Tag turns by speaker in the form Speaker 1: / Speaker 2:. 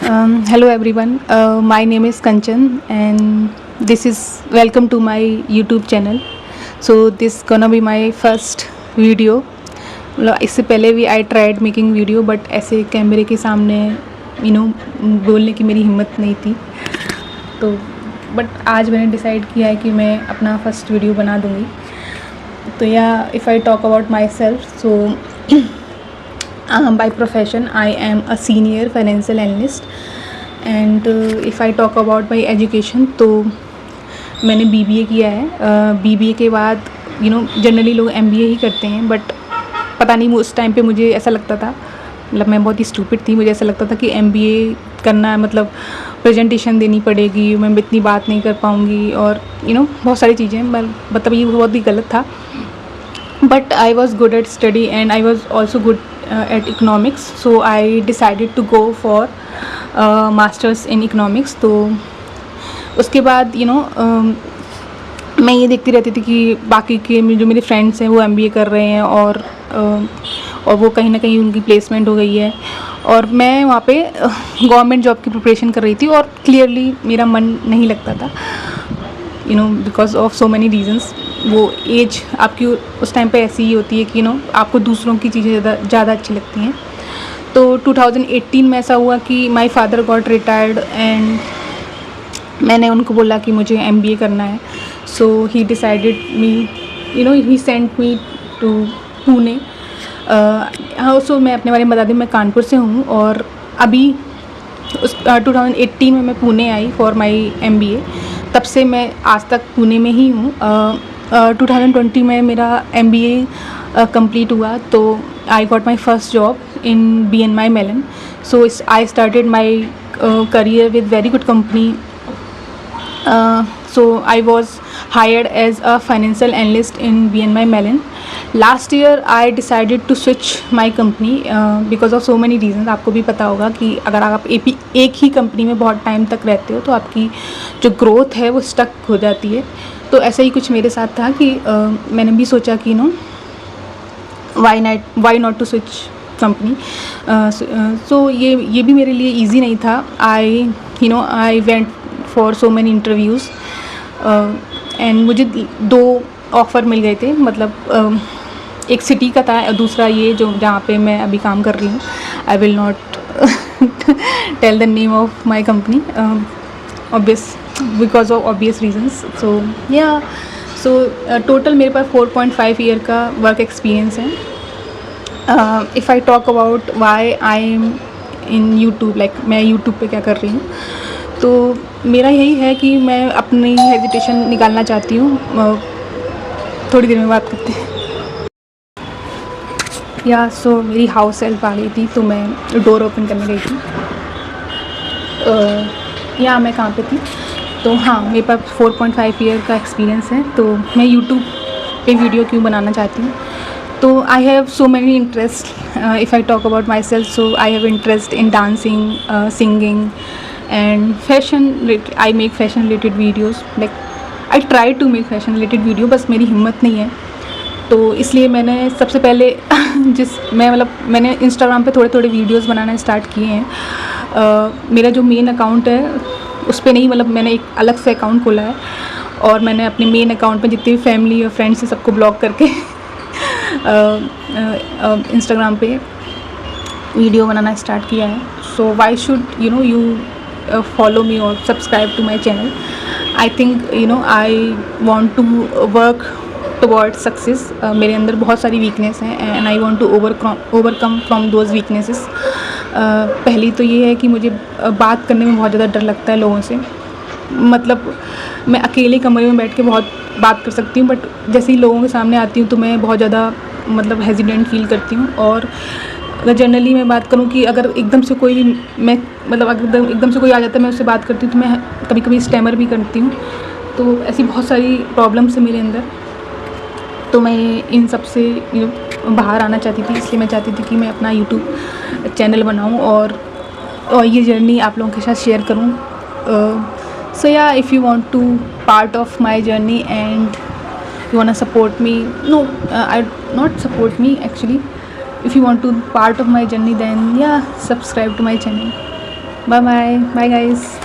Speaker 1: Hello everyone, my name is Kanchan and this is welcome to my YouTube channel. So this gonna be my first video. मतलब इससे पहले भी I tried making video but ऐसे कैमरे के सामने बोलने की मेरी हिम्मत नहीं थी. तो बट आज मैंने डिसाइड किया है कि मैं अपना फर्स्ट वीडियो बना दूँगी. तो या if I talk about my self, so by profession I am a senior financial analyst and if I talk about my education, तो मैंने BBA किया है. BBA के बाद जनरली लोग MBA ही करते हैं, बट पता नहीं उस टाइम पे मुझे ऐसा लगता था, मतलब मैं बहुत ही स्टूपिड थी. मुझे ऐसा लगता था कि MBA करना मतलब प्रेजेंटेशन देनी पड़ेगी, मैं इतनी बात नहीं कर पाऊँगी और बहुत सारी चीज़ें, मतलब ये बहुत ही गलत था. But I was good at study and I was also good at economics, so I decided to go for masters in economics. तो उसके बाद मैं ये देखती रहती थी कि बाकी के जो मेरे फ्रेंड्स हैं वो MBA कर रहे हैं और वो कहीं ना कहीं उनकी प्लेसमेंट हो गई है और मैं वहाँ पे गवर्नमेंट जॉब की प्रिपरेशन कर रही थी और क्लियरली मेरा मन नहीं लगता था, because of so many reasons. वो एज आपकी उस टाइम पे ऐसी ही होती है कि आपको दूसरों की चीज़ें ज़्यादा अच्छी लगती हैं. तो 2018 में ऐसा हुआ कि my father got retired and मैंने उनको बोला कि मुझे MBA करना है. So he decided me he sent me to Pune. हाँ, सो मैं अपने बारे में बता दूँ, मैं कानपुर से हूँ और अभी उस 2018 में मैं Pune I for my MBA. तब से मैं आज तक पुणे में ही हूँ. 2020 में मेरा MBA कंप्लीट हुआ तो I got my first job in BNY Mellon. So I started my career with very good company. So I was hired as a financial analyst in BNY Mellon. Last year I decided to switch my company because of so many reasons. आपको भी पता होगा कि अगर आप एक ही company में बहुत टाइम तक रहते हो तो आपकी जो ग्रोथ है वो स्टक हो जाती है. तो ऐसा ही कुछ मेरे साथ था कि मैंने भी सोचा कि why not to switch company. So ये भी मेरे लिए ईजी नहीं था. I went for so many interviews and मुझे 2 ऑफ़र मिल गए थे. मतलब एक सिटी का था और दूसरा ये जो जहाँ पे मैं अभी काम कर रही हूँ. I will not tell the name of my company because of obvious reasons. So yeah total मेरे पास 4.5 ईयर का वर्क एक्सपीरियंस है. If I talk about why I am in YouTube, like मैं यूट्यूब पे क्या कर रही हूँ, तो मेरा यही है कि मैं अपनी हेजिटेशन निकालना चाहती हूँ. थोड़ी देर में बात करते हैं. सो मेरी हाउस हेल्प आ गई थी तो मैं डोर ओपन करने गई थी. मैं कहाँ पे थी, तो हाँ, मेरे पास 4.5 ईयर का एक्सपीरियंस है. तो मैं यूट्यूब पे वीडियो क्यों बनाना चाहती हूँ, तो I have so many interest. If I talk about my self, so I have interest in dancing, singing and fashion. I make fashion related videos, like I try to make fashion related video, बस मेरी हिम्मत नहीं है. तो इसलिए मैंने सबसे पहले मैंने इंस्टाग्राम पे थोड़े वीडियोस बनाना स्टार्ट किए हैं. मेरा जो मेन अकाउंट है उस पर नहीं, मतलब मैंने एक अलग से अकाउंट खोला है और मैंने अपने मेन अकाउंट में जितने भी फैमिली और फ्रेंड्स हैं सबको ब्लॉक करके इंस्टाग्राम पे वीडियो बनाना स्टार्ट किया है. So why should you follow me or subscribe to my channel. I think I want to work towards success. मेरे अंदर बहुत सारी weakness हैं and I want to overcome from those weaknesses. पहली तो ये है कि मुझे बात करने में बहुत ज़्यादा डर लगता है लोगों से. मतलब मैं अकेले कमरे में बैठ के बहुत बात कर सकती हूँ, बट जैसे ही लोगों के सामने आती हूँ तो मैं बहुत ज़्यादा मतलब हेजिडेंट फील करती हूँ. और अगर जनरली मैं बात करूँ कि अगर एकदम से कोई मैं मतलब अगर एकदम से कोई आ जाता है मैं उससे बात करती हूँ तो मैं कभी कभी स्टैमर भी करती हूँ. तो ऐसी बहुत सारी प्रॉब्लम्स है मेरे अंदर. तो मैं इन सब से बाहर आना चाहती थी, इसलिए मैं चाहती थी कि मैं अपना यूट्यूब चैनल बनाऊँ और ये जर्नी आप लोगों के साथ शेयर करूँ. सो या if you want to part of my journey and you wanna support me, no, I not support me actually, if you want to part of my journey, then yeah, subscribe to my channel. Bye bye bye guys.